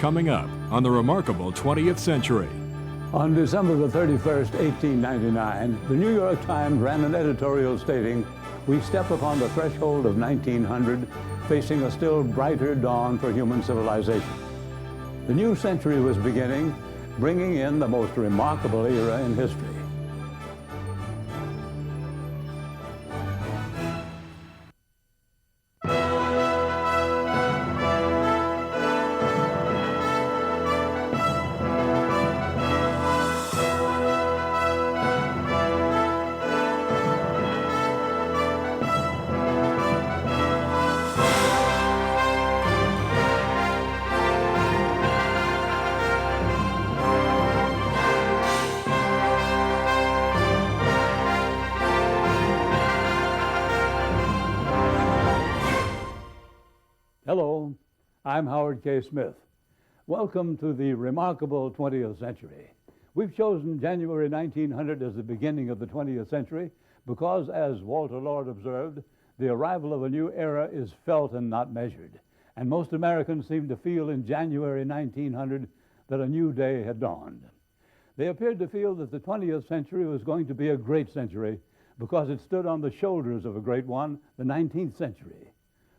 coming up on the remarkable 20th century. On December the 31st, 1899, the New York Times ran an editorial stating, "We step upon the threshold of 1900, facing a still brighter dawn for human civilization." The new century was beginning, bringing in the most remarkable era in history. Hello, I'm Howard K. Smith. Welcome to the remarkable 20th century. We've chosen January 1900 as the beginning of the 20th century because, as Walter Lord observed, the arrival of a new era is felt and not measured. And most Americans seem to feel in January 1900 that a new day had dawned. They appeared to feel that the 20th century was going to be a great century because it stood on the shoulders of a great one, the 19th century.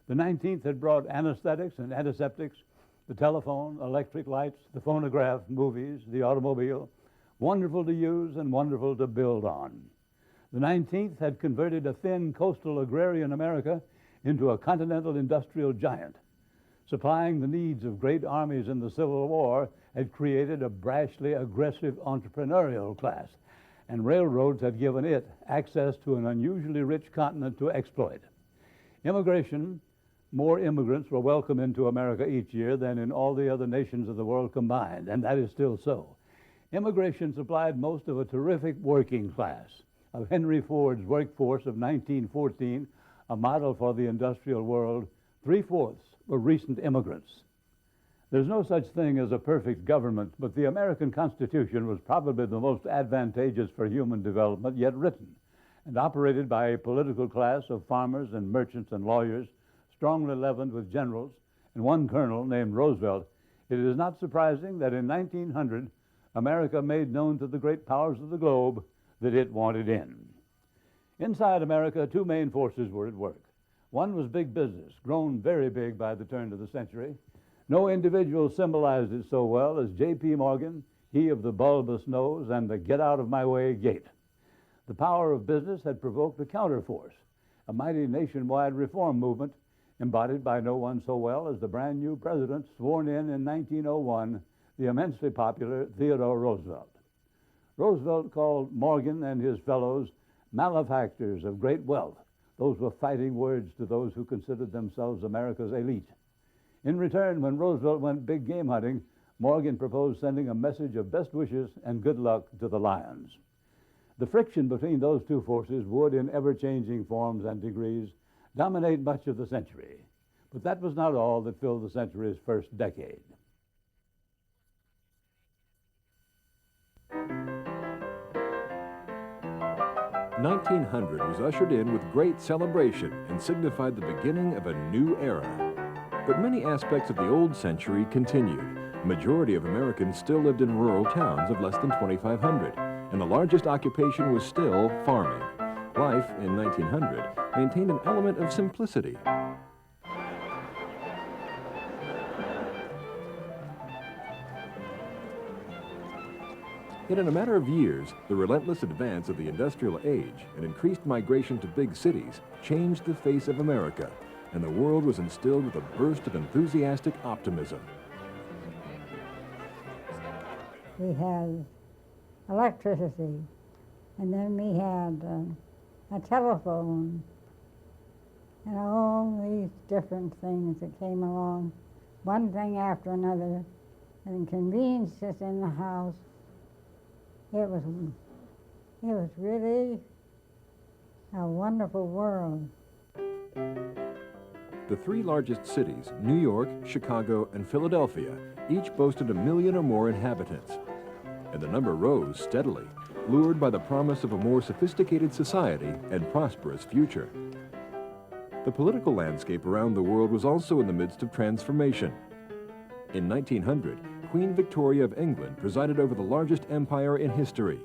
The 19th had brought anesthetics and antiseptics, the telephone, electric lights, the phonograph, movies, the automobile, wonderful to use and wonderful to build on. The 19th had converted a thin coastal agrarian America into a continental industrial giant. Supplying the needs of great armies in the Civil War had created a brashly aggressive entrepreneurial class, and railroads had given it access to an unusually rich continent to exploit. Immigration. More immigrants were welcomed into America each year than in all the other nations of the world combined, and that is still so. Immigration supplied most of a terrific working class. Of Henry Ford's workforce of 1914, a model for the industrial world, 3/4 were recent immigrants. There's no such thing as a perfect government, but the American Constitution was probably the most advantageous for human development yet written, and operated by a political class of farmers and merchants and lawyers, strongly leavened with generals, and one colonel named Roosevelt. It is not surprising that in 1900, America made known to the great powers of the globe that it wanted in. Inside America, two main forces were at work. One was big business, grown very big by the turn of the century. No individual symbolized it so well as J.P. Morgan, he of the bulbous nose and the get-out-of-my-way gait. The power of business had provoked a counterforce, a mighty nationwide reform movement embodied by no one so well as the brand new president sworn in 1901, the immensely popular Theodore Roosevelt. Roosevelt called Morgan and his fellows malefactors of great wealth. Those were fighting words to those who considered themselves America's elite. In return, when Roosevelt went big game hunting, Morgan proposed sending a message of best wishes and good luck to the lions. The friction between those two forces would, in ever-changing forms and degrees, dominate much of the century. But that was not all that filled the century's first decade. "1900 was ushered in with great celebration and signified the beginning of a new era. But many aspects of the old century continued. A majority of Americans still lived in rural towns of less than 2,500, and the largest occupation was still farming. Life in 1900 maintained an element of simplicity. Yet in a matter of years, the relentless advance of the industrial age and increased migration to big cities changed the face of America, and the world was instilled with a burst of enthusiastic optimism. We had electricity, and then we had a telephone, and all these different things that came along, one thing after another, and conveniences in the house. It was really a wonderful world. The three largest cities, New York, Chicago, and Philadelphia, each boasted 1 million or more inhabitants, and the number rose steadily, lured by the promise of a more sophisticated society and prosperous future. The political landscape around the world was also in the midst of transformation. In 1900, Queen Victoria of England presided over the largest empire in history.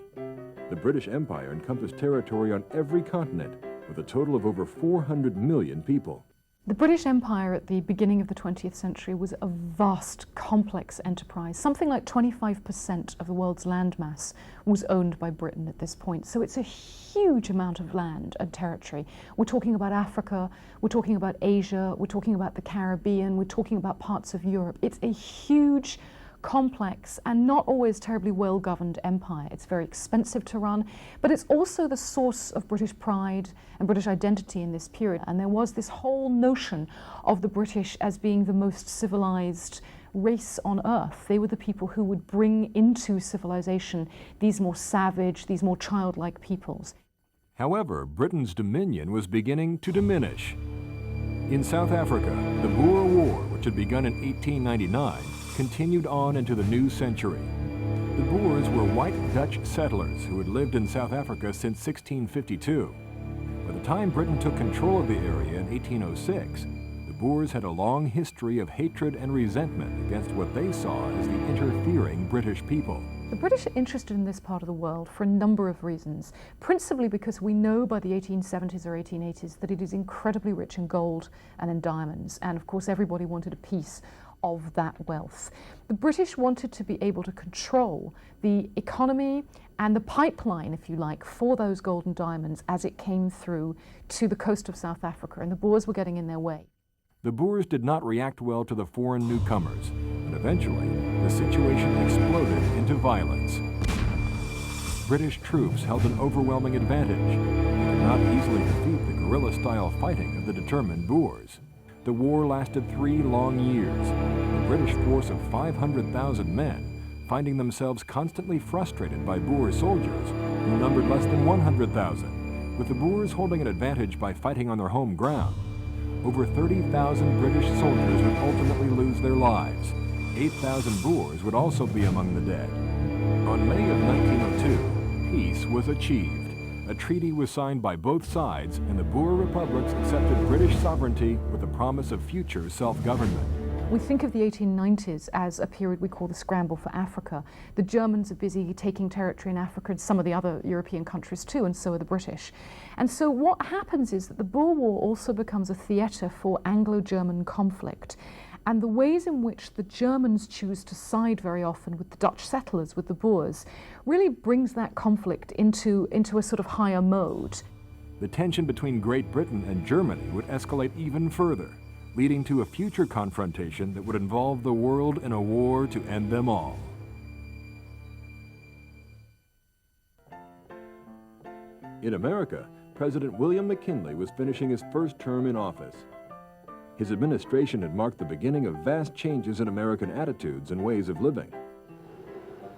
The British Empire encompassed territory on every continent, with a total of over 400 million people. The British Empire at the beginning of the 20th century was a vast, complex enterprise. Something like 25% of the world's landmass was owned by Britain at this point. So it's a huge amount of land and territory. We're talking about Africa, we're talking about Asia, we're talking about the Caribbean, we're talking about parts of Europe. It's a huge, complex and not always terribly well-governed empire. It's very expensive to run, but it's also the source of British pride and British identity in this period. And there was this whole notion of the British as being the most civilized race on earth. They were the people who would bring into civilization these more savage, these more childlike peoples. However, Britain's dominion was beginning to diminish. In South Africa, the Boer War, which had begun in 1899, continued on into the new century. The Boers were white Dutch settlers who had lived in South Africa since 1652. By the time Britain took control of the area in 1806, the Boers had a long history of hatred and resentment against what they saw as the interfering British people. The British are interested in this part of the world for a number of reasons, principally because we know by the 1870s or 1880s that it is incredibly rich in gold and in diamonds, and of course everybody wanted a piece of that wealth. The British wanted to be able to control the economy and the pipeline, if you like, for those gold and diamonds as it came through to the coast of South Africa, and the Boers were getting in their way. The Boers did not react well to the foreign newcomers, and eventually the situation exploded into violence. British troops held an overwhelming advantage. They could not easily defeat the guerrilla-style fighting of the determined Boers. The war lasted 3 long years. The British force of 500,000 men, finding themselves constantly frustrated by Boer soldiers who numbered less than 100,000, with the Boers holding an advantage by fighting on their home ground. Over 30,000 British soldiers would ultimately lose their lives. 8,000 Boers would also be among the dead. On May of 1902, peace was achieved. A treaty was signed by both sides, and the Boer republics accepted British sovereignty with the promise of future self-government. We think of the 1890s as a period we call the scramble for Africa. The Germans are busy taking territory in Africa and some of the other European countries too, and so are the British. And so what happens is that the Boer War also becomes a theatre for Anglo-German conflict. And the ways in which the Germans choose to side very often with the Dutch settlers, with the Boers, really brings that conflict into a sort of higher mode. The tension between Great Britain and Germany would escalate even further, leading to a future confrontation that would involve the world in a war to end them all. In America, President William McKinley was finishing his first term in office. His administration had marked the beginning of vast changes in American attitudes and ways of living.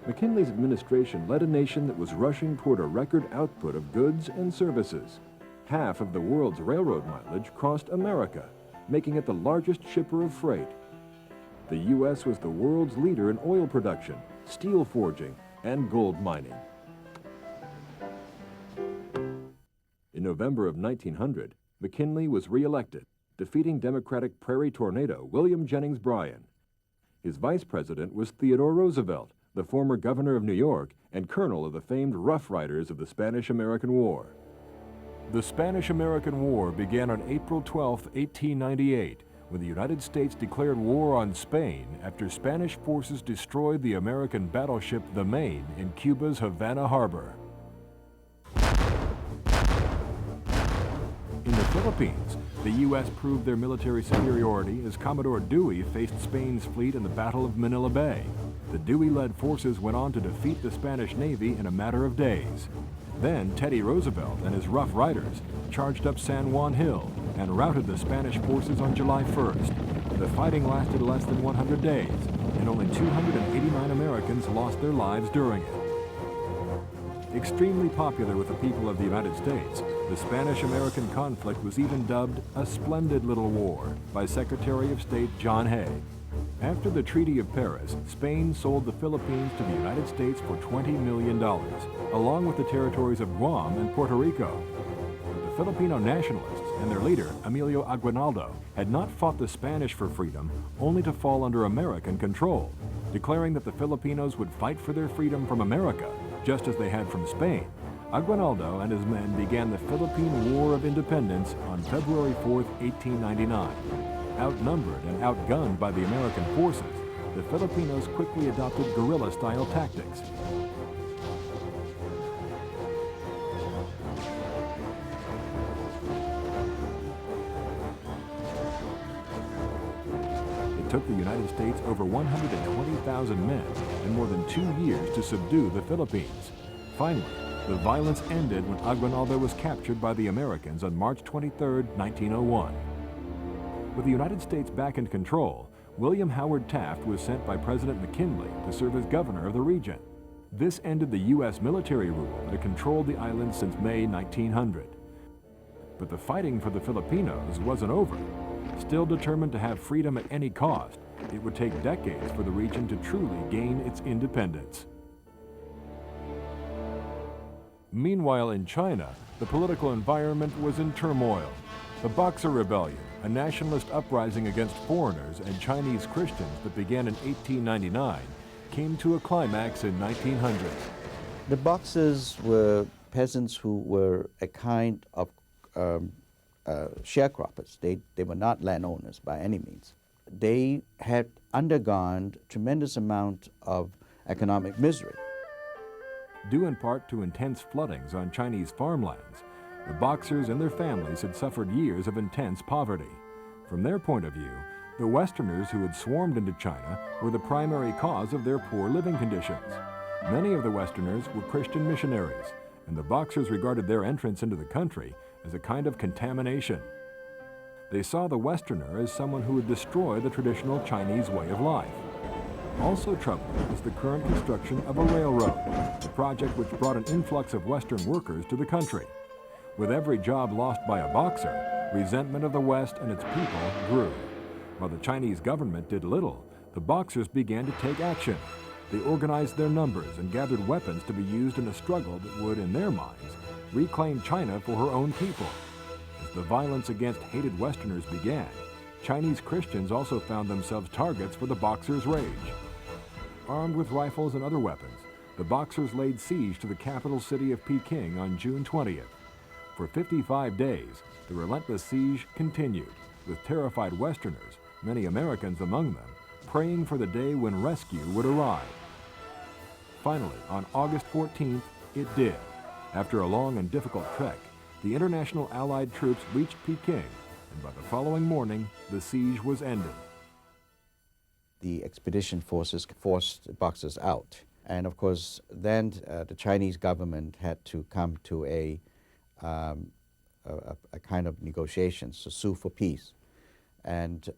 McKinley's administration led a nation that was rushing toward a record output of goods and services. Half of the world's railroad mileage crossed America, making it the largest shipper of freight. The U.S. was the world's leader in oil production, steel forging, and gold mining. In November of 1900, McKinley was re-elected, defeating Democratic prairie tornado William Jennings Bryan. His vice president was Theodore Roosevelt, the former governor of New York and colonel of the famed Rough Riders of the Spanish-American War. The Spanish-American War began on April 12, 1898, when the United States declared war on Spain after Spanish forces destroyed the American battleship the Maine in Cuba's Havana Harbor. In the Philippines, the U.S. proved their military superiority as Commodore Dewey faced Spain's fleet in the Battle of Manila Bay. The Dewey-led forces went on to defeat the Spanish Navy in a matter of days. Then Teddy Roosevelt and his Rough Riders charged up San Juan Hill and routed the Spanish forces on July 1st. The fighting lasted less than 100 days, and only 289 Americans lost their lives during it. Extremely popular with the people of the United States, the Spanish-American conflict was even dubbed a splendid little war by Secretary of State John Hay. After the Treaty of Paris, Spain sold the Philippines to the United States for $20 million, along with the territories of Guam and Puerto Rico. But the Filipino nationalists and their leader, Emilio Aguinaldo, had not fought the Spanish for freedom only to fall under American control, declaring that the Filipinos would fight for their freedom from America, just as they had from Spain. Aguinaldo and his men began the Philippine War of Independence on February 4, 1899. Outnumbered and outgunned by the American forces, the Filipinos quickly adopted guerrilla-style tactics. It took the United States over 120,000 men and more than 2 years to subdue the Philippines. Finally, the violence ended when Aguinaldo was captured by the Americans on March 23, 1901. With the United States back in control, William Howard Taft was sent by President McKinley to serve as governor of the region. This ended the U.S. military rule that had controlled the island since May 1900. But the fighting for the Filipinos wasn't over. Still determined to have freedom at any cost, it would take decades for the region to truly gain its independence. Meanwhile, in China, the political environment was in turmoil. The Boxer Rebellion, a nationalist uprising against foreigners and Chinese Christians that began in 1899, came to a climax in 1900. The Boxers were peasants who were a kind of sharecroppers. They were not landowners by any means. They had undergone tremendous amount of economic misery. Due in part to intense floodings on Chinese farmlands, the Boxers and their families had suffered years of intense poverty. From their point of view, the Westerners who had swarmed into China were the primary cause of their poor living conditions. Many of the Westerners were Christian missionaries, and the Boxers regarded their entrance into the country as a kind of contamination. They saw the Westerner as someone who would destroy the traditional Chinese way of life. Also troubling was the current construction of a railroad, a project which brought an influx of Western workers to the country. With every job lost by a Boxer, resentment of the West and its people grew. While the Chinese government did little, the Boxers began to take action. They organized their numbers and gathered weapons to be used in a struggle that would, in their minds, reclaim China for her own people. As the violence against hated Westerners began, Chinese Christians also found themselves targets for the Boxers' rage. Armed with rifles and other weapons, the Boxers laid siege to the capital city of Peking on June 20th. For 55 days, the relentless siege continued, with terrified Westerners, many Americans among them, praying for the day when rescue would arrive. Finally, on August 14th, it did. After a long and difficult trek, the international Allied troops reached Peking, and by the following morning, the siege was ended. The expedition forces forced the Boxers out. And of course, then the Chinese government had to come to a kind of negotiations to sue for peace. And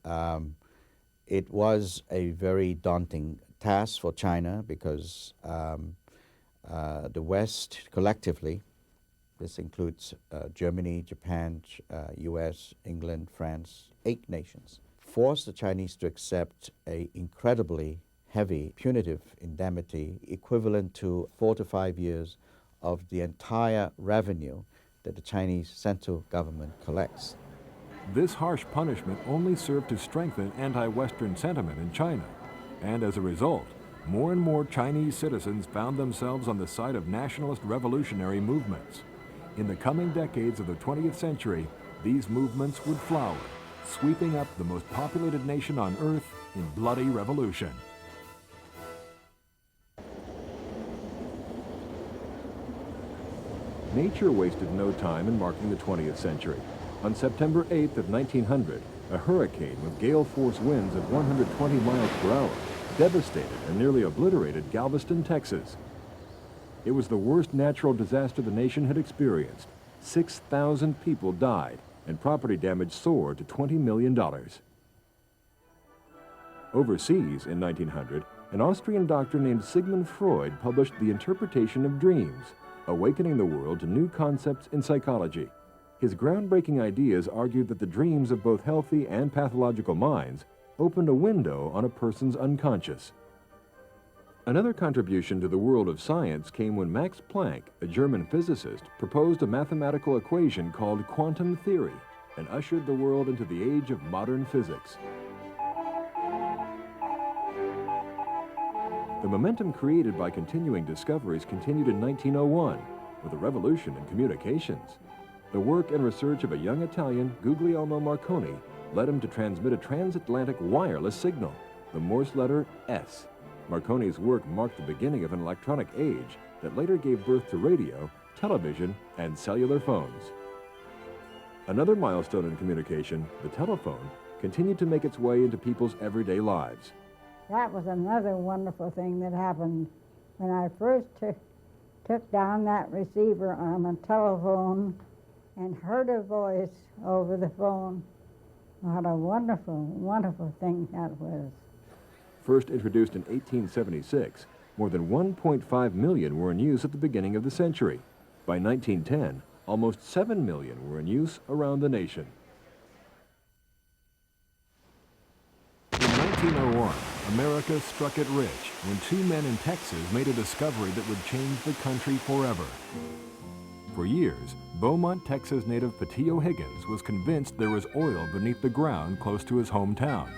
it was a very daunting task for China because the West collectively, this includes Germany, Japan, US, England, France, 8 nations, forced the Chinese to accept an incredibly heavy punitive indemnity equivalent to 4 to 5 years of the entire revenue that the Chinese central government collects. This harsh punishment only served to strengthen anti-Western sentiment in China, and as a result, more and more Chinese citizens found themselves on the side of nationalist revolutionary movements. In the coming decades of the 20th century, these movements would flower, sweeping up the most populated nation on earth in bloody revolution. Nature wasted no time in marking the 20th century. On September 8th of 1900, a hurricane with gale force winds of 120 miles per hour devastated and nearly obliterated Galveston, Texas. It was the worst natural disaster the nation had experienced. 6,000 people died, and property damage soared to $20 million. Overseas, in 1900, an Austrian doctor named Sigmund Freud published The Interpretation of Dreams, awakening the world to new concepts in psychology. His groundbreaking ideas argued that the dreams of both healthy and pathological minds opened a window on a person's unconscious. Another contribution to the world of science came when Max Planck, a German physicist, proposed a mathematical equation called quantum theory. and ushered the world into the age of modern physics. The momentum created by continuing discoveries continued in 1901 with a revolution in communications. The work and research of a young Italian, Guglielmo Marconi, led him to transmit a transatlantic wireless signal, the Morse letter S. Marconi's work marked the beginning of an electronic age that later gave birth to radio, television, and cellular phones. Another milestone in communication, the telephone, continued to make its way into people's everyday lives. That was another wonderful thing that happened when I first took down that receiver on a telephone and heard a voice over the phone. What a wonderful, wonderful thing that was. First introduced in 1876, more than 1.5 million were in use at the beginning of the century. By 1910, almost 7 million were in use around the nation. In 1901, America struck it rich when two men in Texas made a discovery that would change the country forever. For years, Beaumont, Texas native Patillo Higgins was convinced there was oil beneath the ground close to his hometown.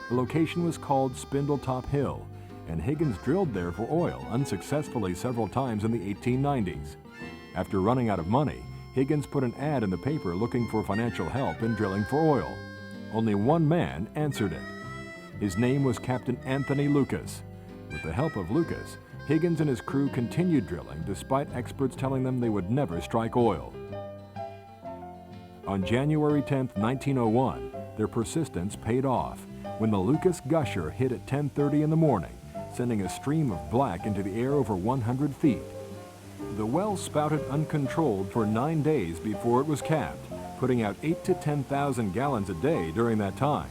The location was called Spindletop Hill, and Higgins drilled there for oil unsuccessfully several times in the 1890s. After running out of money, Higgins put an ad in the paper looking for financial help in drilling for oil. Only one man answered it. His name was Captain Anthony Lucas. With the help of Lucas, Higgins and his crew continued drilling despite experts telling them they would never strike oil. On January 10, 1901, their persistence paid off when the Lucas Gusher hit at 10:30 in the morning, sending a stream of black into the air over 100 feet. The well spouted uncontrolled for 9 days before it was capped, putting out 8,000 to 10,000 gallons a day during that time.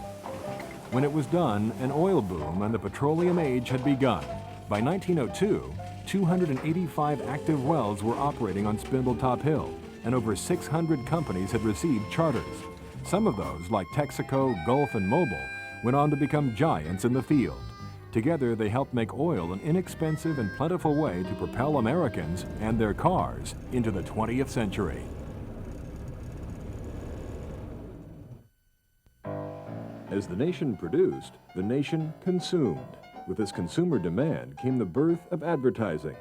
When it was done, an oil boom and the petroleum age had begun. By 1902, 285 active wells were operating on Spindletop Hill, and over 600 companies had received charters. Some of those, like Texaco, Gulf, and Mobil, went on to become giants in the field. Together, they helped make oil an inexpensive and plentiful way to propel Americans and their cars into the 20th century. As the nation produced, the nation consumed. With this consumer demand came the birth of advertising.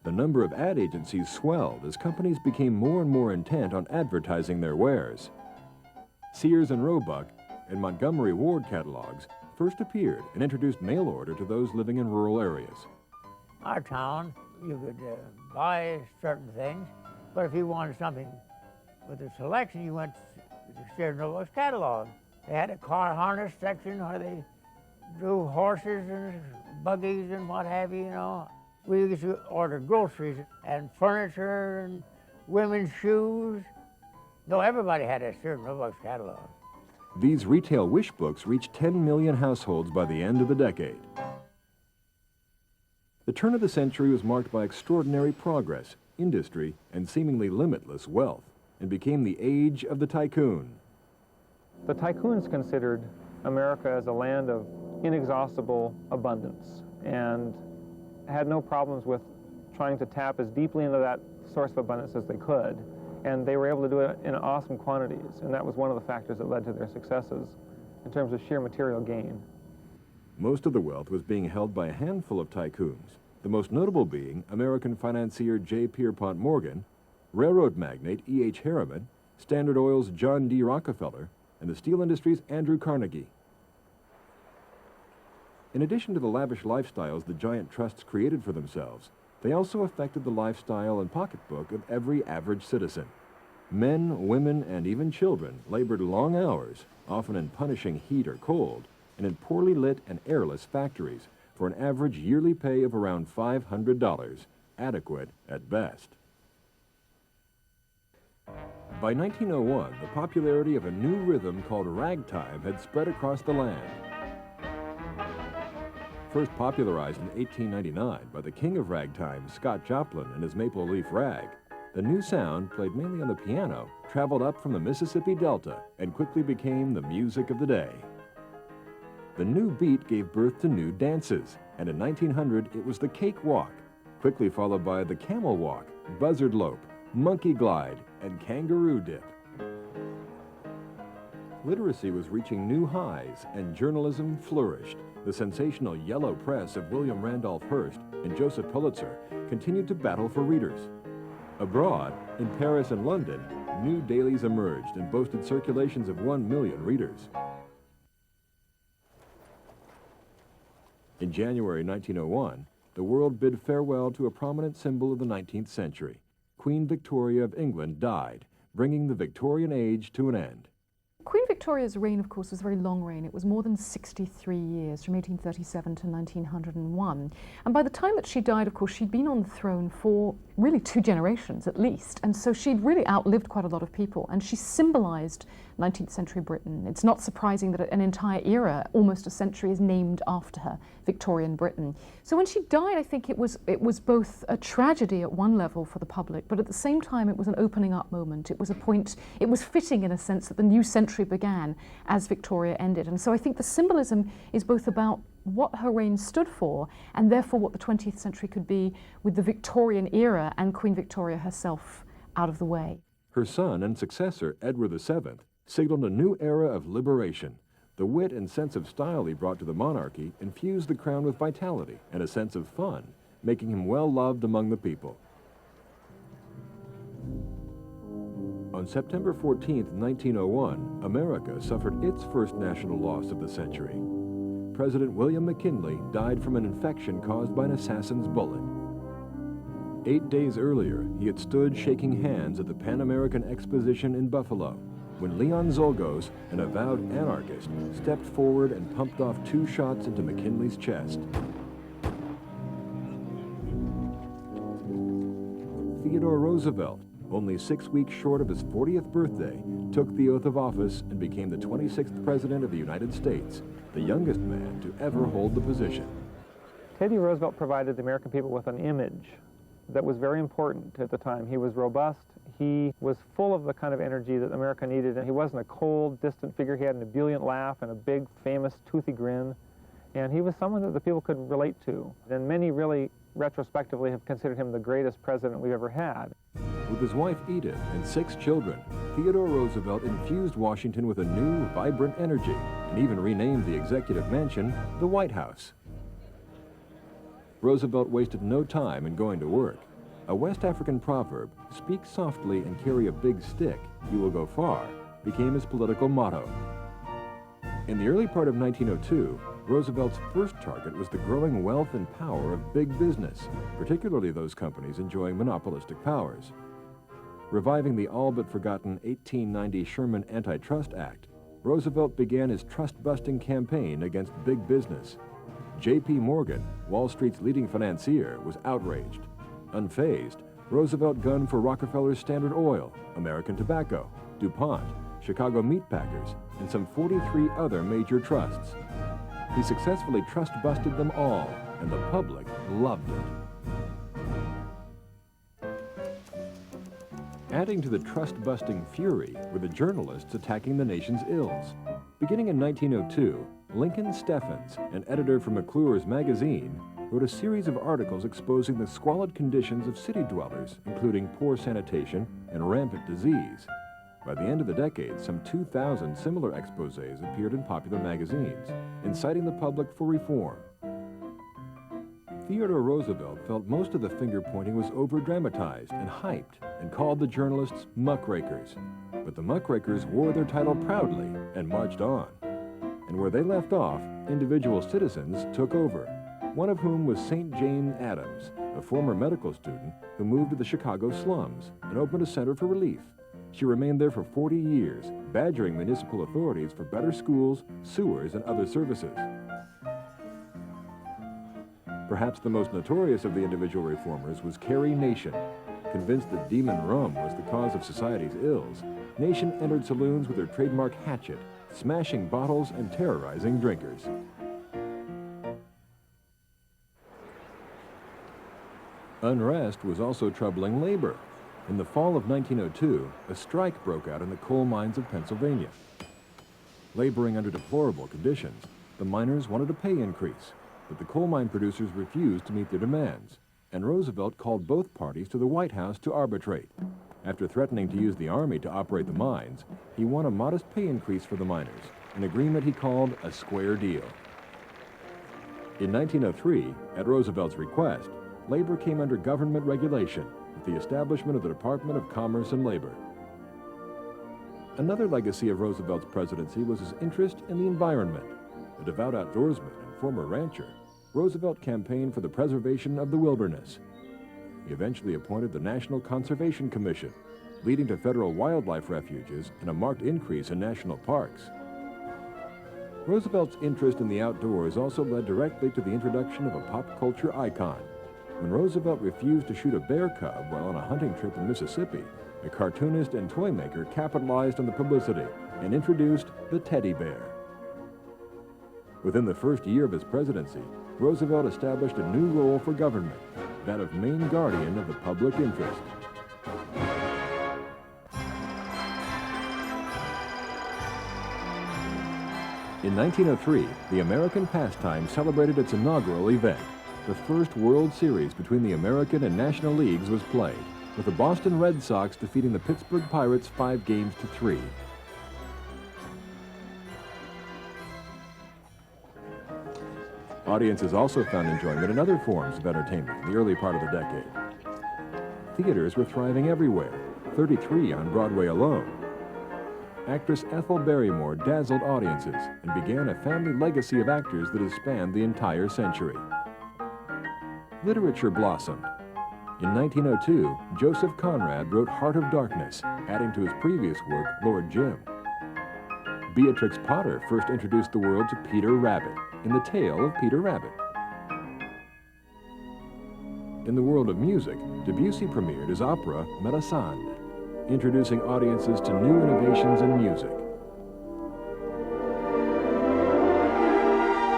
The number of ad agencies swelled as companies became more and more intent on advertising their wares. Sears and Roebuck and Montgomery Ward catalogs first appeared and introduced mail order to those living in rural areas. Our town, you could buy certain things, but if you wanted something with a selection, you went to the Sears and Roebuck's catalog. They had a car harness section where they drew horses and buggies and what have you, you know. We used to order groceries and furniture and women's shoes. No, everybody had a Sears and Roebuck's catalog. These retail wish books reached 10 million households by the end of the decade. The turn of the century was marked by extraordinary progress, industry, and seemingly limitless wealth, and became the age of the tycoon. The tycoons considered America as a land of inexhaustible abundance and had no problems with trying to tap as deeply into that source of abundance as they could. And they were able to do it in awesome quantities, and that was one of the factors that led to their successes in terms of sheer material gain. Most of the wealth was being held by a handful of tycoons, the most notable being American financier J. Pierpont Morgan, railroad magnate E.H. Harriman, Standard Oil's John D. Rockefeller, and the steel industry's Andrew Carnegie. In addition to the lavish lifestyles the giant trusts created for themselves, they also affected the lifestyle and pocketbook of every average citizen. Men, women, and even children labored long hours, often in punishing heat or cold, and in poorly lit and airless factories for an average yearly pay of around $500, adequate at best. By 1901, the popularity of a new rhythm called ragtime had spread across the land. First popularized in 1899 by the king of ragtime, Scott Joplin, and his Maple Leaf Rag, the new sound, played mainly on the piano, traveled up from the Mississippi Delta and quickly became the music of the day. The new beat gave birth to new dances, and in 1900 it was the cake walk, quickly followed by the camel walk, buzzard lope, monkey glide, and kangaroo dip. Literacy was reaching new highs and journalism flourished. The sensational yellow press of William Randolph Hearst and Joseph Pulitzer continued to battle for readers. Abroad, in Paris and London, new dailies emerged and boasted circulations of 1 million readers. In January 1901, the world bid farewell to a prominent symbol of the 19th century. Queen Victoria of England died, bringing the Victorian age to an end. Queen Victoria's reign, of course, was a very long reign. It was more than 63 years, from 1837 to 1901. And by the time that she died, of course, she'd been on the throne for really 2 generations at least. And so she'd really outlived quite a lot of people. And she symbolized 19th century Britain. It's not surprising that an entire era, almost a century, is named after her, Victorian Britain. So when she died, I think it was both a tragedy at one level for the public, but at the same time it was an opening up moment. It was a point, it was fitting in a sense that the new century began as Victoria ended. And so I think the symbolism is both about what her reign stood for and therefore what the 20th century could be with the Victorian era and Queen Victoria herself out of the way. Her son and successor, Edward VII, signaled a new era of liberation. The wit and sense of style he brought to the monarchy infused the crown with vitality and a sense of fun, making him well-loved among the people. On September 14, 1901, America suffered its first national loss of the century. President William McKinley died from an infection caused by an assassin's bullet. 8 days earlier, he had stood shaking hands at the Pan American Exposition in Buffalo, when Leon Czolgosz, an avowed anarchist, stepped forward and pumped off 2 shots into McKinley's chest. Theodore Roosevelt, only 6 weeks short of his 40th birthday, took the oath of office and became the 26th President of the United States, the youngest man to ever hold the position. Teddy Roosevelt provided the American people with an image that was very important at the time. He was robust. He was full of the kind of energy that America needed, and he wasn't a cold, distant figure. He had an ebullient laugh and a big, famous, toothy grin, and he was someone that the people could relate to. And many really, retrospectively, have considered him the greatest president we've ever had. With his wife Edith and 6 children, Theodore Roosevelt infused Washington with a new, vibrant energy and even renamed the executive mansion the White House. Roosevelt wasted no time in going to work. A West African proverb, "Speak softly and carry a big stick, you will go far," became his political motto. In the early part of 1902, Roosevelt's first target was the growing wealth and power of big business, particularly those companies enjoying monopolistic powers. Reviving the all-but-forgotten 1890 Sherman Antitrust Act, Roosevelt began his trust-busting campaign against big business. J.P. Morgan, Wall Street's leading financier, was outraged. Unfazed, Roosevelt gunned for Rockefeller's Standard Oil, American Tobacco, DuPont, Chicago Meat Packers, and some 43 other major trusts. He successfully trust-busted them all, and the public loved it. Adding to the trust-busting fury were the journalists attacking the nation's ills. Beginning in 1902, Lincoln Steffens, an editor for McClure's magazine, wrote a series of articles exposing the squalid conditions of city dwellers, including poor sanitation and rampant disease. By the end of the decade, some 2,000 similar exposés appeared in popular magazines, inciting the public for reform. Theodore Roosevelt felt most of the finger-pointing was over-dramatized and hyped, and called the journalists muckrakers. But the muckrakers wore their title proudly and marched on. And where they left off, individual citizens took over, one of whom was St. Jane Addams, a former medical student who moved to the Chicago slums and opened a center for relief. She remained there for 40 years, badgering municipal authorities for better schools, sewers, and other services. Perhaps the most notorious of the individual reformers was Carrie Nation. Convinced that demon rum was the cause of society's ills, Nation entered saloons with her trademark hatchet, smashing bottles and terrorizing drinkers. Unrest was also troubling labor. In the fall of 1902, a strike broke out in the coal mines of Pennsylvania. Laboring under deplorable conditions, the miners wanted a pay increase, but the coal mine producers refused to meet their demands, and Roosevelt called both parties to the White House to arbitrate. After threatening to use the Army to operate the mines, he won a modest pay increase for the miners, an agreement he called a square deal. In 1903, at Roosevelt's request, labor came under government regulation with the establishment of the Department of Commerce and Labor. Another legacy of Roosevelt's presidency was his interest in the environment. A devout outdoorsman and former rancher, Roosevelt campaigned for the preservation of the wilderness. He eventually appointed the National Conservation Commission, leading to federal wildlife refuges and a marked increase in national parks. Roosevelt's interest in the outdoors also led directly to the introduction of a pop culture icon. When Roosevelt refused to shoot a bear cub while on a hunting trip in Mississippi, a cartoonist and toy maker capitalized on the publicity and introduced the teddy bear. Within the first year of his presidency, Roosevelt established a new role for government, that of main guardian of the public interest. In 1903, the American pastime celebrated its inaugural event. The first World Series between the American and National Leagues was played, with the Boston Red Sox defeating the Pittsburgh Pirates 5-3. Audiences also found enjoyment in other forms of entertainment in the early part of the decade. Theaters were thriving everywhere, 33 on Broadway alone. Actress Ethel Barrymore dazzled audiences and began a family legacy of actors that has spanned the entire century. Literature blossomed. In 1902, Joseph Conrad wrote Heart of Darkness, adding to his previous work, Lord Jim. Beatrix Potter first introduced the world to Peter Rabbit in The Tale of Peter Rabbit. In the world of music, Debussy premiered his opera Melisande, introducing audiences to new innovations in music.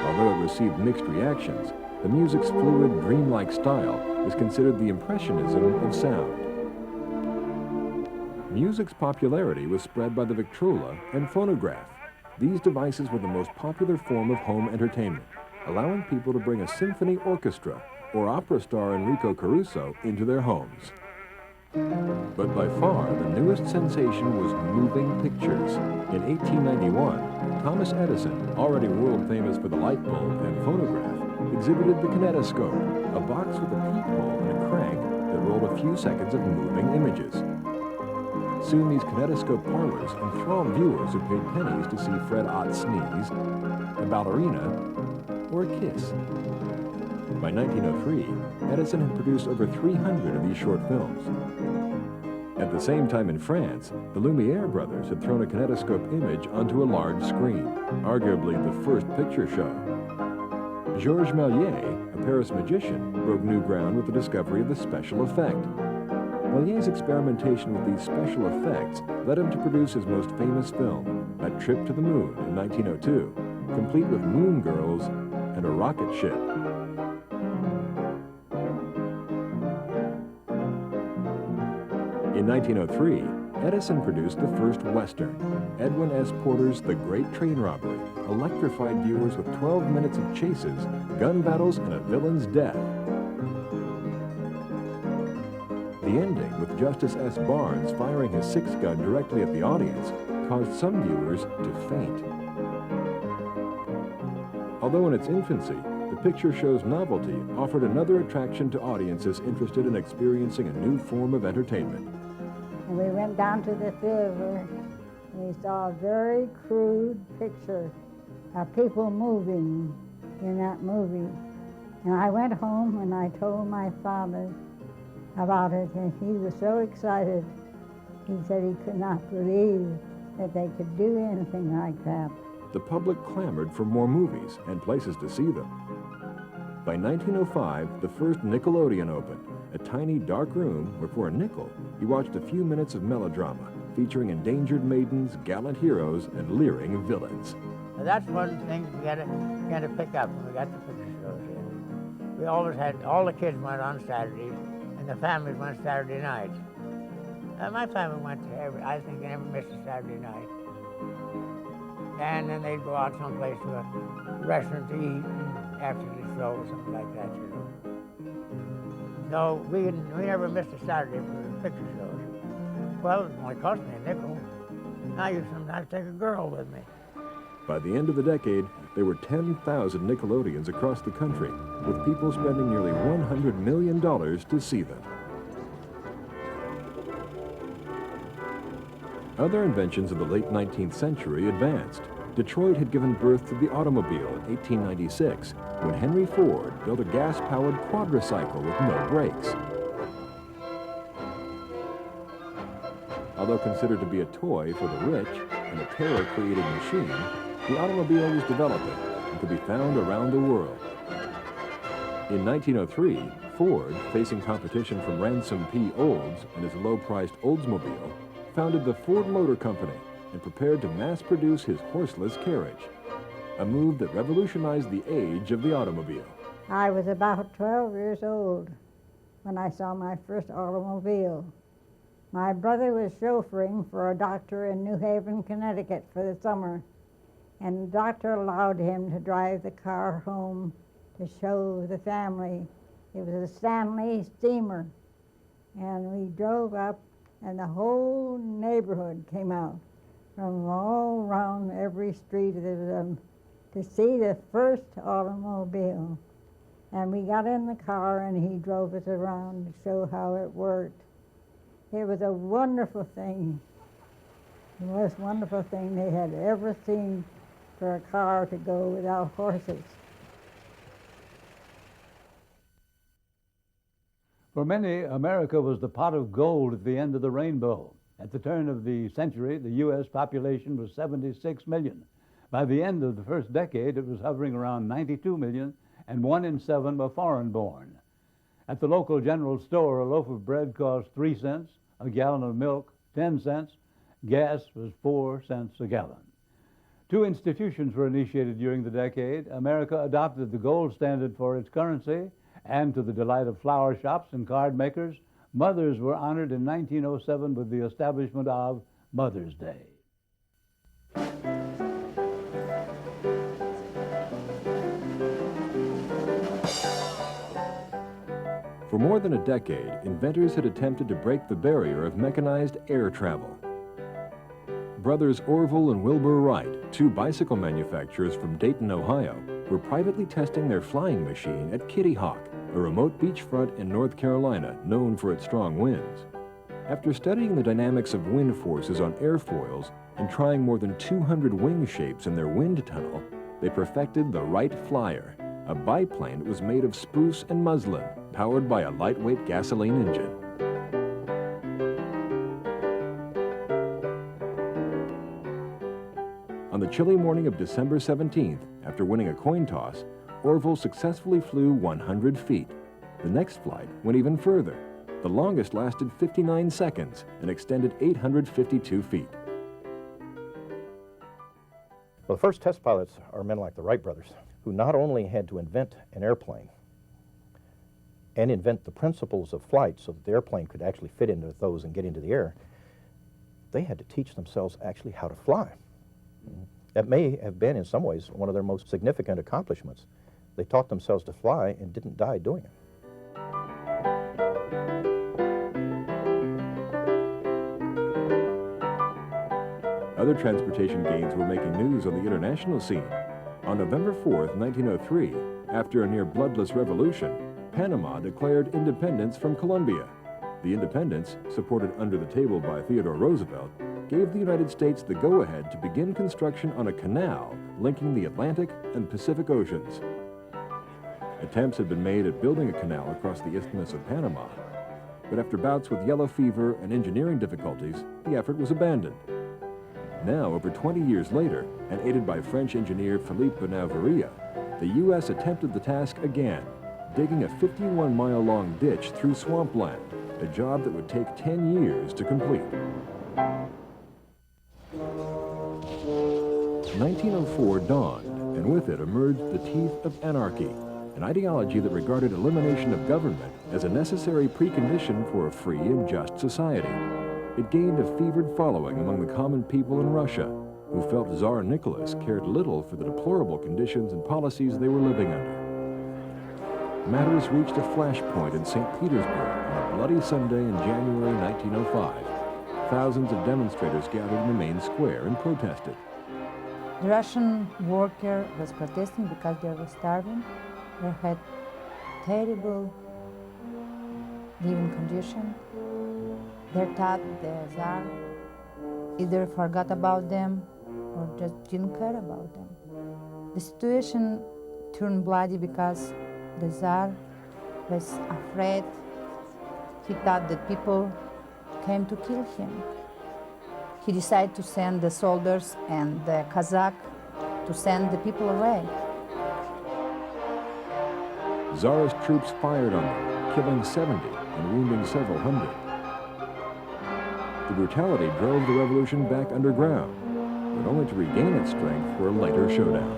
Although it received mixed reactions, the music's fluid, dreamlike style is considered the impressionism of sound. Music's popularity was spread by the Victrola and phonograph. These devices were the most popular form of home entertainment, allowing people to bring a symphony orchestra or opera star Enrico Caruso into their homes. But by far, the newest sensation was moving pictures. In 1891, Thomas Edison, already world famous for the light bulb and phonograph, exhibited the kinetoscope, a box with a peephole and a crank that rolled a few seconds of moving images. Soon these kinetoscope parlors enthralled viewers who paid pennies to see Fred Ott sneeze, a ballerina, or a kiss. By 1903, Edison had produced over 300 of these short films. At the same time in France, the Lumiere brothers had thrown a kinetoscope image onto a large screen, arguably the first picture show. Georges Méliès, a Paris magician, broke new ground with the discovery of the special effect. Méliès's experimentation with these special effects led him to produce his most famous film, A Trip to the Moon, in 1902, complete with moon girls and a rocket ship. In 1903, Edison produced the first Western, Edwin S. Porter's The Great Train Robbery, electrified viewers with 12 minutes of chases, gun battles, and a villain's death. The ending, with Justice S. Barnes firing his six-gun directly at the audience, caused some viewers to faint. Although in its infancy, the picture show's novelty offered another attraction to audiences interested in experiencing a new form of entertainment. And we went down to the theater, and we saw a very crude picture of people moving in that movie. And I went home and I told my father about it, and he was so excited. He said he could not believe that they could do anything like that. The public clamored for more movies and places to see them. By 1905, the first Nickelodeon opened, a tiny dark room where for a nickel, you watched a few minutes of melodrama featuring endangered maidens, gallant heroes, and leering villains. Now that's one of the things we had to pick up when we got the picture shows in. We always had, all the kids went on Saturdays, and the families went Saturday nights. My family went to I think they never missed a Saturday night. And then they'd go out someplace to a restaurant to eat after the show or something like that, you know. So we never missed a Saturday for the picture shows. Well, it only cost me a nickel. I used to sometimes take a girl with me. By the end of the decade, there were 10,000 Nickelodeons across the country, with people spending nearly $100 million to see them. Other inventions of the late 19th century advanced. Detroit had given birth to the automobile in 1896, when Henry Ford built a gas-powered quadricycle with no brakes. Although considered to be a toy for the rich and a terror-creating machine, the automobile was developing and could be found around the world. In 1903, Ford, facing competition from Ransom P. Olds and his low-priced Oldsmobile, founded the Ford Motor Company and prepared to mass-produce his horseless carriage, a move that revolutionized the age of the automobile. I was about 12 years old when I saw my first automobile. My brother was chauffeuring for a doctor in New Haven, Connecticut for the summer, and the doctor allowed him to drive the car home to show the family. It was a Stanley steamer, and we drove up, and the whole neighborhood came out from all around every street to see the first automobile. And we got in the car, and he drove us around to show how it worked. It was a wonderful thing, the most wonderful thing they had ever seen for a car to go without horses. For many, America was the pot of gold at the end of the rainbow. At the turn of the century, the U.S. population was 76 million. By the end of the first decade, it was hovering around 92 million, and 1 in 7 were foreign-born. At the local general store, a loaf of bread cost 3 cents, a gallon of milk 10 cents, gas was 4 cents a gallon. 2 institutions were initiated during the decade. America adopted the gold standard for its currency, and to the delight of flower shops and card makers, mothers were honored in 1907 with the establishment of Mother's Day. For more than a decade, inventors had attempted to break the barrier of mechanized air travel. Brothers Orville and Wilbur Wright, 2 bicycle manufacturers from Dayton, Ohio, were privately testing their flying machine at Kitty Hawk, a remote beachfront in North Carolina known for its strong winds. After studying the dynamics of wind forces on airfoils and trying more than 200 wing shapes in their wind tunnel, they perfected the Wright Flyer, a biplane that was made of spruce and muslin, powered by a lightweight gasoline engine. On the chilly morning of December 17th, after winning a coin toss, Orville successfully flew 100 feet. The next flight went even further. The longest lasted 59 seconds and extended 852 feet. Well, the first test pilots are men like the Wright brothers, who not only had to invent an airplane and invent the principles of flight so that the airplane could actually fit into those and get into the air, they had to teach themselves actually how to fly. That may have been, in some ways, one of their most significant accomplishments. They taught themselves to fly and didn't die doing it. Other transportation gains were making news on the international scene. On November 4th, 1903, after a near bloodless revolution, Panama declared independence from Colombia. The independence, supported under the table by Theodore Roosevelt, gave the United States the go-ahead to begin construction on a canal linking the Atlantic and Pacific Oceans. Attempts had been made at building a canal across the Isthmus of Panama, but after bouts with yellow fever and engineering difficulties, the effort was abandoned. Now, over 20 years later, and aided by French engineer Philippe Bonavaria, the U.S. attempted the task again, digging a 51-mile-long ditch through swampland, a job that would take 10 years to complete. 1904 dawned, and with it emerged the teeth of anarchy, an ideology that regarded elimination of government as a necessary precondition for a free and just society. It gained a fevered following among the common people in Russia, who felt Tsar Nicholas cared little for the deplorable conditions and policies they were living under. Matters reached a flashpoint in St. Petersburg on a bloody Sunday in January 1905. thousands of demonstrators gathered in the main square and protested. The Russian worker was protesting because they were starving. They had terrible living condition. They thought the Tsar either forgot about them or just didn't care about them. The situation turned bloody because the Tsar was afraid. He thought that people came to kill him. He decided to send the soldiers and the Kazakh to send the people away. Tsarist troops fired on them, killing 70 and wounding several hundred. The brutality drove the revolution back underground, but only to regain its strength for a later showdown.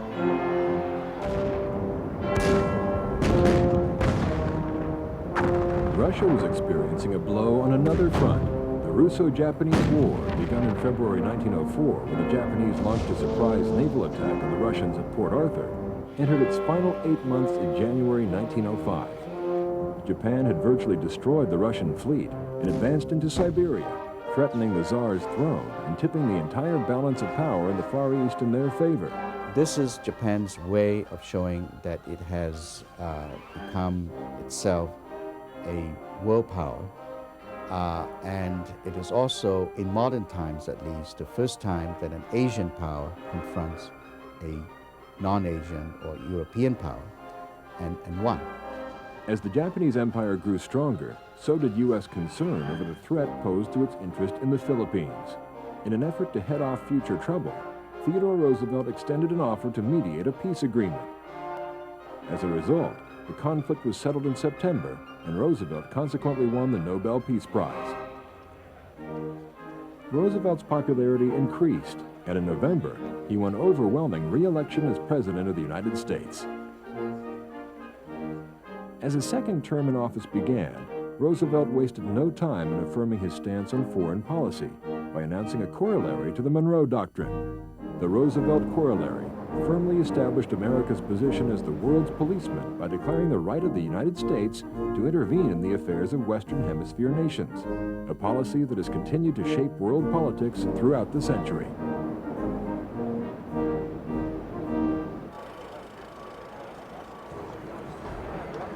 Russia was experiencing a blow on another front. The Russo-Japanese War, begun in February 1904 when the Japanese launched a surprise naval attack on the Russians at Port Arthur, entered its final 8 months in January 1905. Japan had virtually destroyed the Russian fleet and advanced into Siberia, threatening the Tsar's throne and tipping the entire balance of power in the Far East in their favor. This is Japan's way of showing that it has become itself a world power. And it is also, in modern times at least, the first time that an Asian power confronts a non-Asian or European power and won. As the Japanese Empire grew stronger, so did U.S. concern over the threat posed to its interest in the Philippines. In an effort to head off future trouble, Theodore Roosevelt extended an offer to mediate a peace agreement. As a result, the conflict was settled in September, and Roosevelt consequently won the Nobel Peace Prize. Roosevelt's popularity increased, and in November, he won overwhelming re-election as President of the United States. As his second term in office began, Roosevelt wasted no time in affirming his stance on foreign policy by announcing a corollary to the Monroe Doctrine. The Roosevelt Corollary firmly established America's position as the world's policeman by declaring the right of the United States to intervene in the affairs of Western Hemisphere nations, a policy that has continued to shape world politics throughout the century.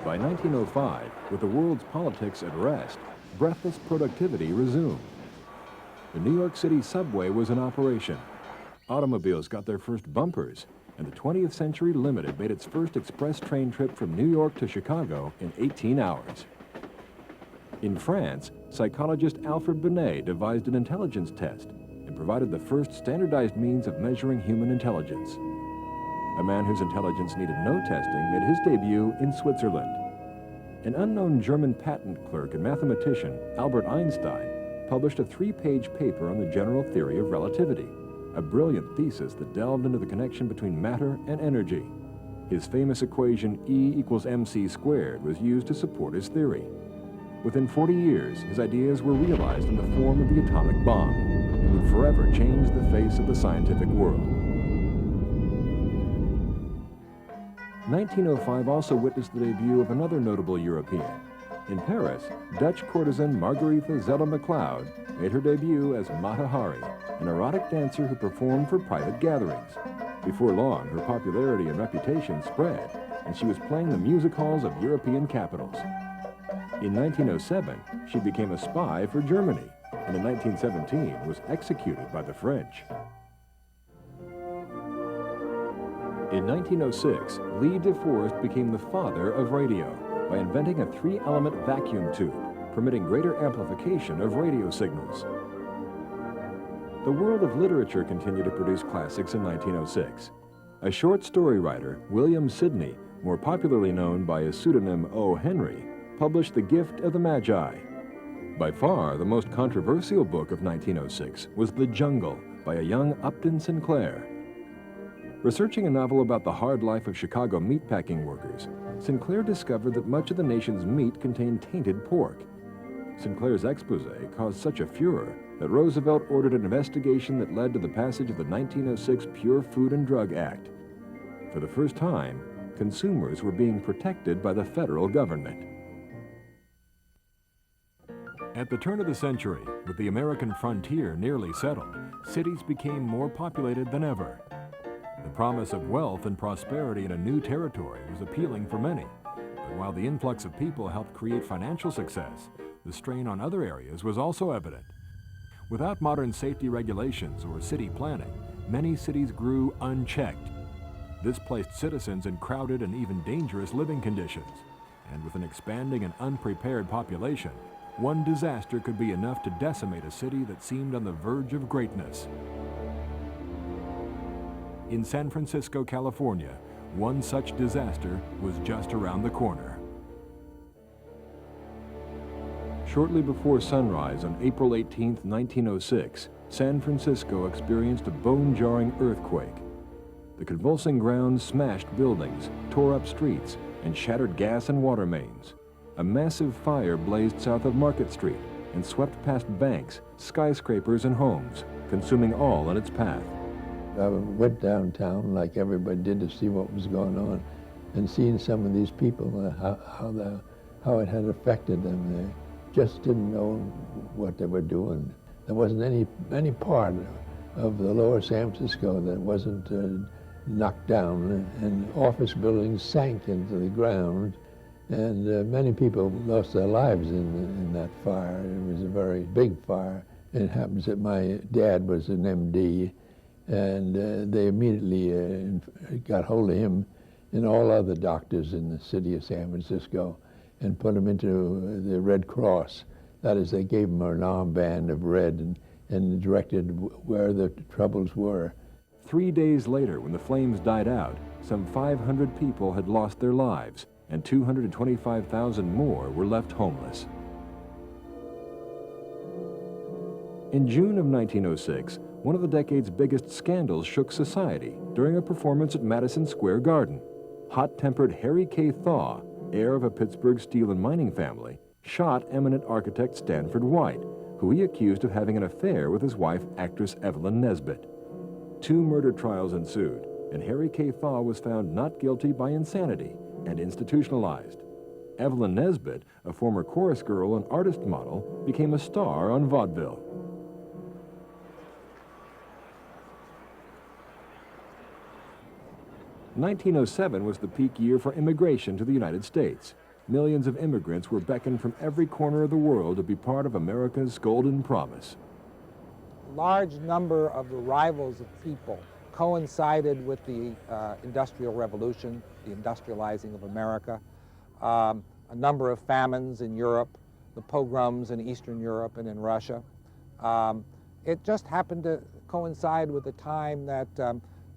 By 1905, with the world's politics at rest, breathless productivity resumed. The New York City subway was in operation. Automobiles got their first bumpers, and the 20th Century Limited made its first express train trip from New York to Chicago in 18 hours. In France, psychologist Alfred Binet devised an intelligence test and provided the first standardized means of measuring human intelligence. A man whose intelligence needed no testing made his debut in Switzerland. An unknown German patent clerk and mathematician, Albert Einstein, published a 3-page paper on the general theory of relativity, a brilliant thesis that delved into the connection between matter and energy. His famous equation E equals mc squared was used to support his theory. Within 40 years, his ideas were realized in the form of the atomic bomb and would forever change the face of the scientific world. 1905 also witnessed the debut of another notable European. In Paris, Dutch courtesan Margaretha Zella MacLeod made her debut as Mata Hari, an erotic dancer who performed for private gatherings. Before long, her popularity and reputation spread, and she was playing the music halls of European capitals. In 1907, she became a spy for Germany, and in 1917 was executed by the French. In 1906, Lee DeForest became the father of radio by inventing a 3-element vacuum tube, permitting greater amplification of radio signals. The world of literature continued to produce classics in 1906. A short story writer, William Sidney, more popularly known by his pseudonym O. Henry, published The Gift of the Magi. By far, the most controversial book of 1906 was The Jungle by a young Upton Sinclair. Researching a novel about the hard life of Chicago meatpacking workers, Sinclair discovered that much of the nation's meat contained tainted pork. Sinclair's expose caused such a furor that Roosevelt ordered an investigation that led to the passage of the 1906 Pure Food and Drug Act. For the first time, consumers were being protected by the federal government. At the turn of the century, with the American frontier nearly settled, cities became more populated than ever. The promise of wealth and prosperity in a new territory was appealing for many, but while the influx of people helped create financial success, the strain on other areas was also evident. Without modern safety regulations or city planning, many cities grew unchecked. This placed citizens in crowded and even dangerous living conditions, and with an expanding and unprepared population, one disaster could be enough to decimate a city that seemed on the verge of greatness. In San Francisco, California, one such disaster was just around the corner. Shortly before sunrise on April 18, 1906, San Francisco experienced a bone-jarring earthquake. The convulsing ground smashed buildings, tore up streets, and shattered gas and water mains. A massive fire blazed south of Market Street and swept past banks, skyscrapers, and homes, consuming all in its path. I went downtown like everybody did to see what was going on, and seeing some of these people, how it had affected them. They just didn't know what they were doing. There wasn't any part of the lower San Francisco that wasn't knocked down, and office buildings sank into the ground, and many people lost their lives in that fire. It was a very big fire. It happens that my dad was an MD, and they immediately got hold of him and all other doctors in the city of San Francisco and put them into the Red Cross. That is, they gave them an armband of red and directed where the troubles were. 3 days later, when the flames died out, some 500 people had lost their lives, and 225,000 more were left homeless. In June of 1906, one of the decade's biggest scandals shook society during a performance at Madison Square Garden. Hot-tempered Harry K. Thaw, heir of a Pittsburgh steel and mining family, shot eminent architect Stanford White, who he accused of having an affair with his wife, actress Evelyn Nesbit. 2 murder trials ensued, and Harry K. Thaw was found not guilty by insanity and institutionalized. Evelyn Nesbit, a former chorus girl and artist model, became a star on vaudeville. "1907 was the peak year for immigration to the United States. Millions of immigrants were beckoned from every corner of the world to be part of America's golden promise. A large number of arrivals of people coincided with the Industrial Revolution, the industrializing of America, a number of famines in Europe, the pogroms in Eastern Europe and in Russia. It just happened to coincide with the time that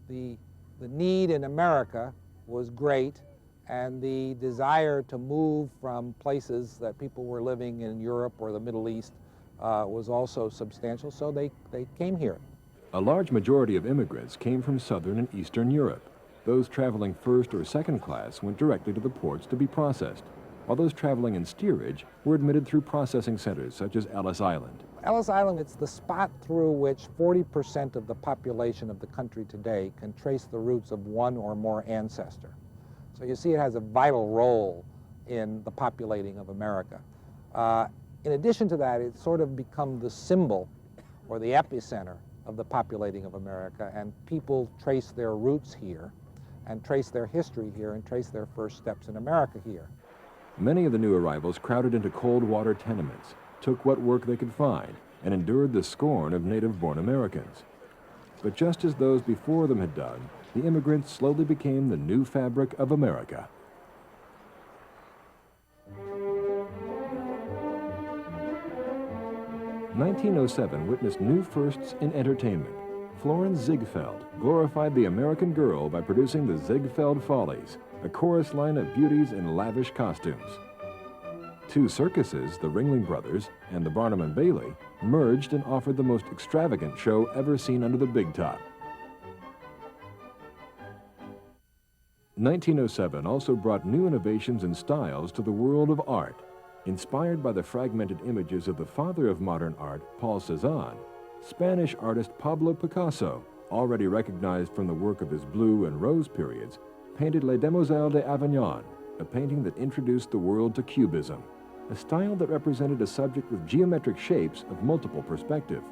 the need in America was great, and the desire to move from places that people were living in Europe or the Middle East was also substantial, so they came here. A large majority of immigrants came from Southern and Eastern Europe. Those traveling first or second class went directly to the ports to be processed, while those traveling in steerage were admitted through processing centers such as Ellis Island. Ellis Island, it's the spot through which 40% of the population of the country today can trace the roots of one or more ancestor. So you see it has a vital role in the populating of America. In addition to that, it's sort of become the symbol or the epicenter of the populating of America, and people trace their roots here and trace their history here and trace their first steps in America here. Many of the new arrivals crowded into cold water tenements, took what work they could find, and endured the scorn of native-born Americans. But just as those before them had done, the immigrants slowly became the new fabric of America. "1907 witnessed new firsts in entertainment. Florence Ziegfeld glorified the American girl by producing the Ziegfeld Follies, a chorus line of beauties in lavish costumes. 2 circuses, the Ringling Brothers and the Barnum and Bailey, merged and offered the most extravagant show ever seen under the big top. 1907 also brought new innovations and styles to the world of art. Inspired by the fragmented images of the father of modern art, Paul Cézanne, Spanish artist Pablo Picasso, already recognized from the work of his blue and rose periods, painted Les Demoiselles d'Avignon, a painting that introduced the world to Cubism. a style that represented a subject with geometric shapes of multiple perspective.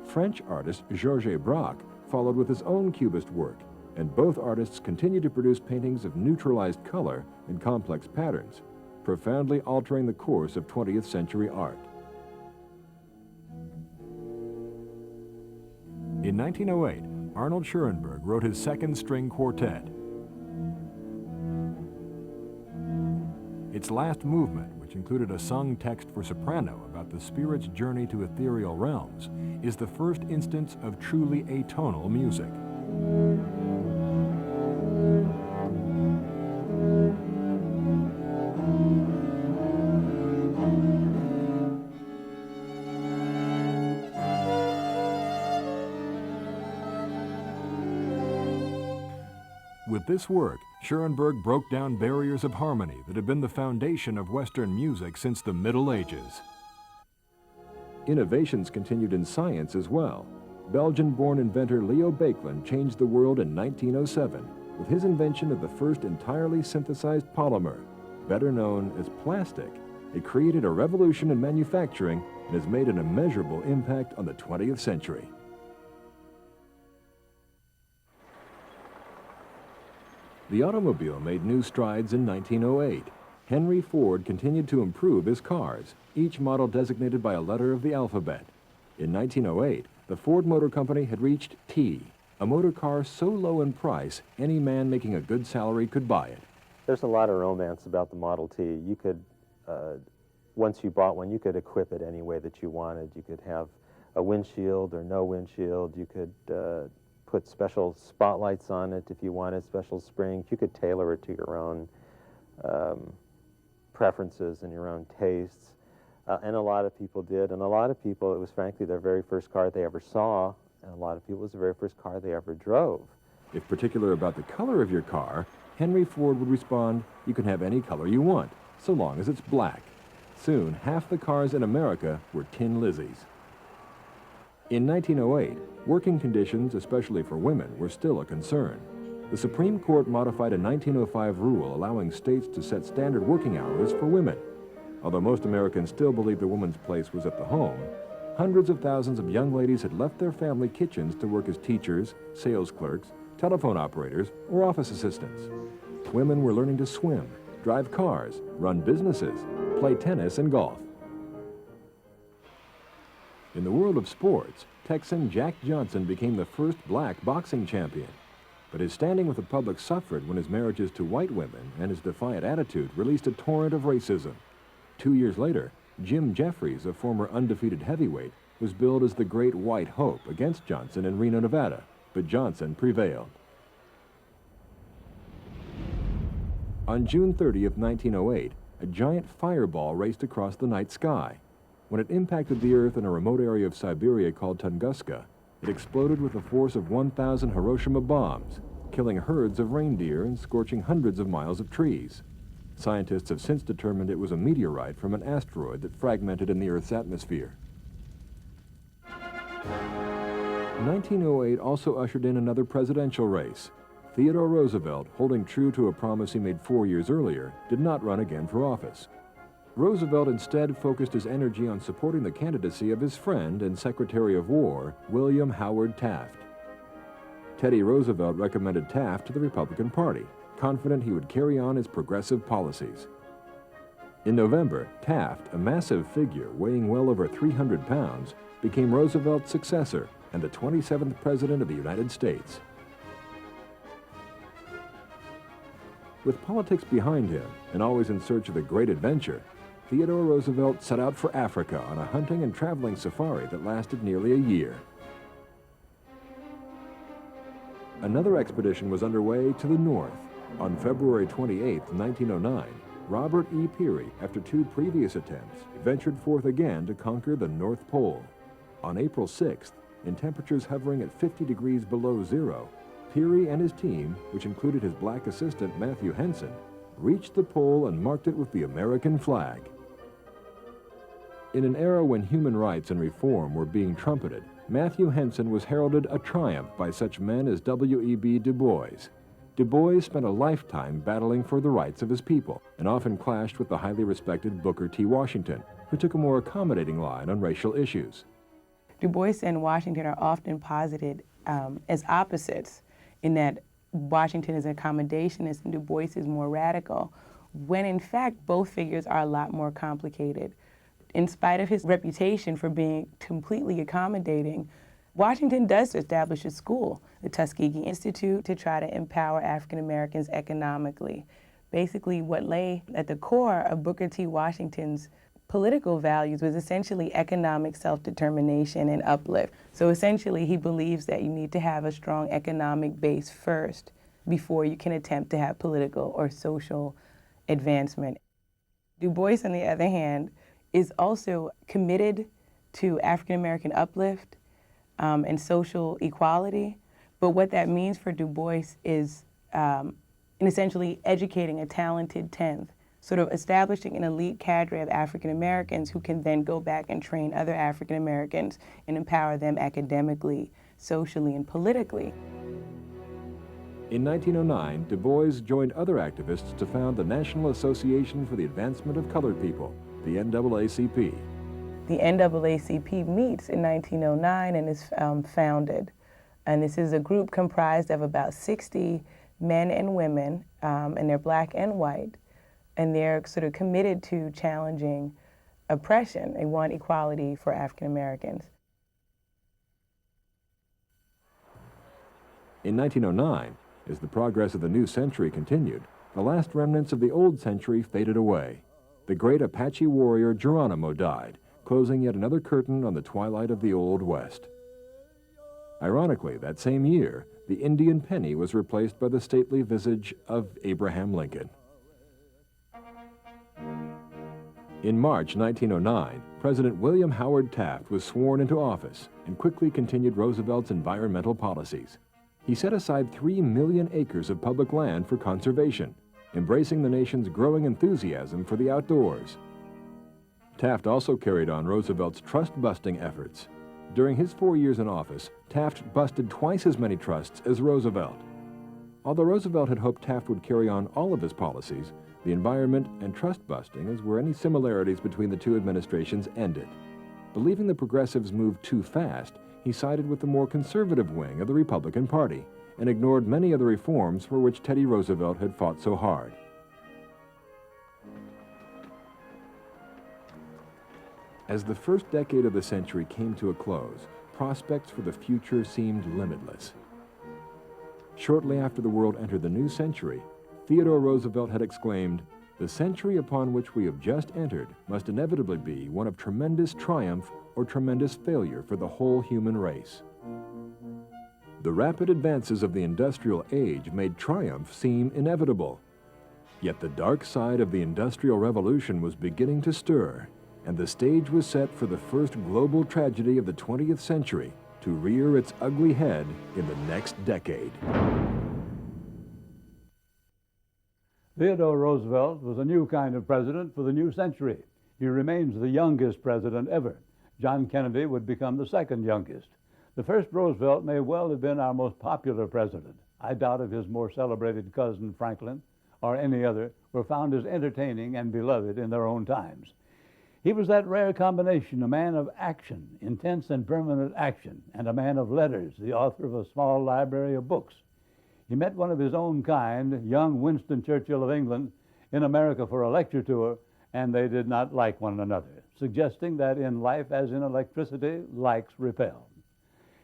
French artist Georges Braque followed with his own Cubist work, and both artists continued to produce paintings of neutralized color and complex patterns, profoundly altering the course of 20th century art. In 1908, Arnold Schoenberg wrote his second string quartet. Its last movement, which included a sung text for soprano about the spirit's journey to ethereal realms, is the first instance of truly atonal music. With this work, Schoenberg broke down barriers of harmony that had been the foundation of Western music since the Middle Ages. Innovations continued in science as well. Belgian-born inventor Leo Baekeland changed the world in 1907 with his invention of the first entirely synthesized polymer, better known as plastic. It created a revolution in manufacturing and has made an immeasurable impact on the 20th century. The automobile made new strides in 1908. Henry Ford continued to improve his cars, each model designated by a letter of the alphabet. In 1908, the Ford Motor Company had reached T, a motor car so low in price, any man making a good salary could buy it. There's a lot of romance about the Model T. You could, once you bought one, you could equip it any way that you wanted. You could have a windshield or no windshield. You could put special spotlights on it if you wanted, special springs. You could tailor it to your own preferences and your own tastes. And a lot of people did. And a lot of people, it was frankly their very first car they ever saw. And a lot of people, it was the very first car they ever drove. If particular about the color of your car, Henry Ford would respond, "You can have any color you want, so long as it's black." Soon, half the cars in America were Tin Lizzies. In 1908, working conditions, especially for women, were still a concern. The Supreme Court modified a 1905 rule allowing states to set standard working hours for women. Although most Americans still believed a woman's place was at the home, hundreds of thousands of young ladies had left their family kitchens to work as teachers, sales clerks, telephone operators, or office assistants. Women were learning to swim, drive cars, run businesses, play tennis and golf. In the world of sports, Texan Jack Johnson became the first black boxing champion. But his standing with the public suffered when his marriages to white women and his defiant attitude released a torrent of racism. 2 years later, Jim Jeffries, a former undefeated heavyweight, was billed as the Great White Hope against Johnson in Reno, Nevada, but Johnson prevailed. On June 30th, 1908, a giant fireball raced across the night sky. When it impacted the Earth in a remote area of Siberia called Tunguska, it exploded with a force of 1,000 Hiroshima bombs, killing herds of reindeer and scorching hundreds of miles of trees. Scientists have since determined it was a meteorite from an asteroid that fragmented in the Earth's atmosphere. 1908 also ushered in another presidential race. Theodore Roosevelt, holding true to a promise he made 4 years earlier, did not run again for office. Roosevelt instead focused his energy on supporting the candidacy of his friend and Secretary of War, William Howard Taft. Teddy Roosevelt recommended Taft to the Republican Party, confident he would carry on his progressive policies. In November, Taft, a massive figure weighing well over 300 pounds, became Roosevelt's successor and the 27th President of the United States. With politics behind him and always in search of a great adventure, Theodore Roosevelt set out for Africa on a hunting and traveling safari that lasted nearly a year. Another expedition was underway to the north. On February 28, 1909, Robert E. Peary, after 2 previous attempts, ventured forth again to conquer the North Pole. On April 6th, in temperatures hovering at 50 degrees below zero, Peary and his team, which included his black assistant Matthew Henson, reached the pole and marked it with the American flag. In an era when human rights and reform were being trumpeted, Matthew Henson was heralded a triumph by such men as W.E.B. Du Bois. Du Bois spent a lifetime battling for the rights of his people and often clashed with the highly respected Booker T. Washington, who took a more accommodating line on racial issues. Du Bois and Washington are often posited as opposites, in that Washington is an accommodationist and Du Bois is more radical, when in fact both figures are a lot more complicated. In spite of his reputation for being completely accommodating, Washington does establish a school, the Tuskegee Institute, to try to empower African Americans economically. Basically, what lay at the core of Booker T. Washington's political values was essentially economic self-determination and uplift. So essentially, he believes that you need to have a strong economic base first before you can attempt to have political or social advancement. Du Bois, on the other hand, is also committed to African American uplift and social equality. But what that means for Du Bois is in essentially educating a talented 10th, sort of establishing an elite cadre of African Americans who can then go back and train other African Americans and empower them academically, socially, and politically. In 1909, Du Bois joined other activists to found the National Association for the Advancement of Colored People, the NAACP. The NAACP meets in 1909 and is founded. And this is a group comprised of about 60 men and women, and they're black and white. And they're sort of committed to challenging oppression. They want equality for African Americans. In 1909, as the progress of the new century continued, the last remnants of the old century faded away. The great Apache warrior Geronimo died, closing yet another curtain on the twilight of the Old West. Ironically, that same year, the Indian penny was replaced by the stately visage of Abraham Lincoln. In March 1909, President William Howard Taft was sworn into office and quickly continued Roosevelt's environmental policies. He set aside 3 million acres of public land for conservation, embracing the nation's growing enthusiasm for the outdoors. Taft also carried on Roosevelt's trust-busting efforts. During his 4 years in office, Taft busted twice as many trusts as Roosevelt. Although Roosevelt had hoped Taft would carry on all of his policies, the environment and trust-busting is where any similarities between the two administrations ended. Believing the progressives moved too fast, he sided with the more conservative wing of the Republican Party and ignored many of the reforms for which Teddy Roosevelt had fought so hard. As the first decade of the century came to a close, prospects for the future seemed limitless. Shortly after the world entered the new century, Theodore Roosevelt had exclaimed, "The century upon which we have just entered must inevitably be one of tremendous triumph or tremendous failure for the whole human race." The rapid advances of the industrial age made triumph seem inevitable. Yet the dark side of the Industrial Revolution was beginning to stir, and the stage was set for the first global tragedy of the 20th century to rear its ugly head in the next decade. Theodore Roosevelt was a new kind of president for the new century. He remains the youngest president ever. John Kennedy would become the second youngest. The first Roosevelt may well have been our most popular president. I doubt if his more celebrated cousin, Franklin, or any other, were found as entertaining and beloved in their own times. He was that rare combination, a man of action, intense and permanent action, and a man of letters, the author of a small library of books. He met one of his own kind, young Winston Churchill of England, in America for a lecture tour, and they did not like one another, suggesting that in life, as in electricity, likes repel.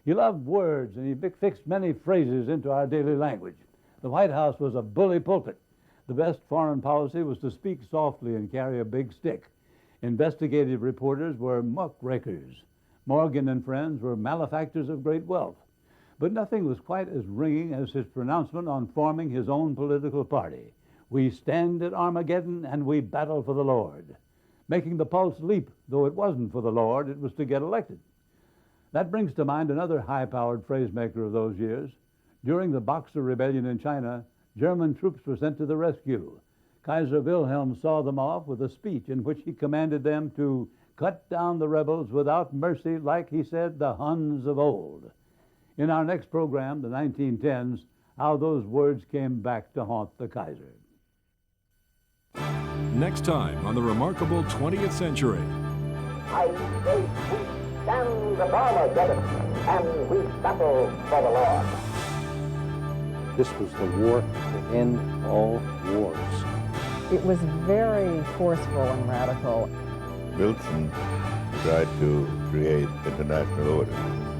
He loved words, and he fixed many phrases into our daily language. The White House was a bully pulpit. The best foreign policy was to speak softly and carry a big stick. Investigative reporters were muckrakers. Morgan and friends were malefactors of great wealth. But nothing was quite as ringing as his pronouncement on forming his own political party. "We stand at Armageddon and we battle for the Lord," making the pulse leap. Though it wasn't for the Lord, it was to get elected. That brings to mind another high-powered phrasemaker of those years. During the Boxer Rebellion in China, German troops were sent to the rescue. Kaiser Wilhelm saw them off with a speech in which he commanded them to cut down the rebels without mercy, like, he said, the Huns of old. In our next program, the 1910s, how those words came back to haunt the Kaiser. Next time on the remarkable 20th century. I say we stand the Armageddon and we battle for the Lord. This was the war to end all wars. It was very forceful and radical. Wilson tried to create international order.